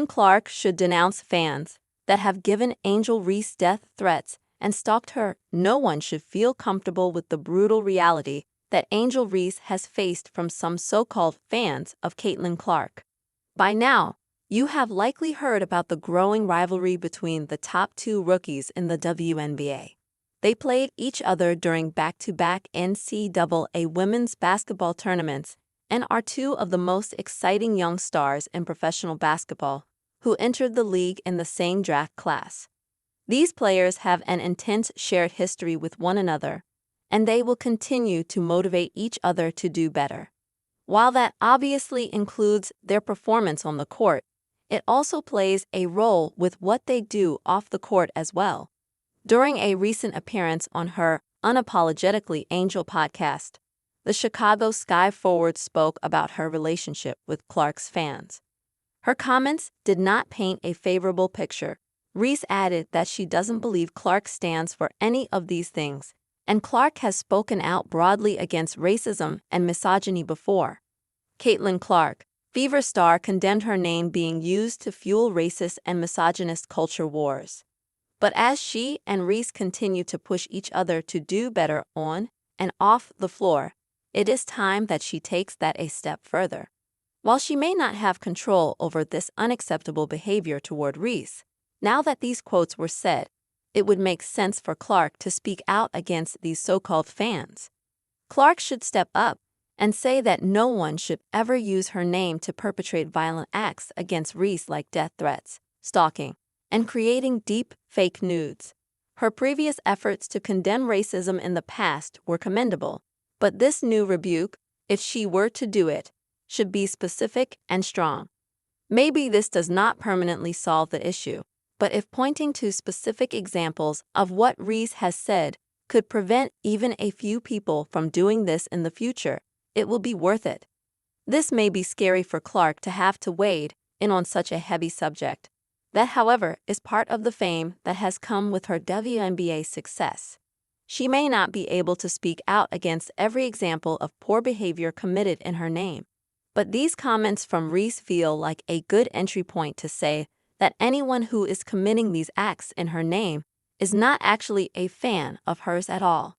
Clark should denounce fans that have given Angel Reese death threats and stalked her. No one should feel comfortable with the brutal reality that Angel Reese has faced from some so-called fans of Clark. By now, you have likely heard about the growing rivalry between the top two rookies in the WNBA. They played each other during back-to-back NCAA women's basketball tournaments and are two of the most exciting young stars in professional basketball who entered the league in the same draft class. These players have an intense shared history with one another, and they will continue to motivate each other to do better. While that obviously includes their performance on the court, it also plays a role with what they do off the court as well. During a recent appearance on her Unapologetically Angel podcast, the Chicago Sky forward spoke about her relationship with Clark's fans. Her comments did not paint a favorable picture. Reese added that she doesn't believe Clark stands for any of these things, and Clark has spoken out broadly against racism and misogyny before. Clark, Fever star, condemned her name being used to fuel racist and misogynist culture wars. But as she and Reese continue to push each other to do better on and off the floor, it is time that she takes that a step further. While she may not have control over this unacceptable behavior toward Reese, now that these quotes were said, it would make sense for Clark to speak out against these so-called fans. Clark should step up and say that no one should ever use her name to perpetrate violent acts against Reese like death threats, stalking, and creating deep fake nudes. Her previous efforts to condemn racism in the past were commendable, but this new rebuke, if she were to do it, should be specific and strong. Maybe this does not permanently solve the issue, but if pointing to specific examples of what Reese has said could prevent even a few people from doing this in the future, it will be worth it. This may be scary for Clark to have to wade in on such a heavy subject. That, however, is part of the fame that has come with her WNBA success. She may not be able to speak out against every example of poor behavior committed in her name, but these comments from Reese feel like a good entry point to say that anyone who is committing these acts in her name is not actually a fan of hers at all.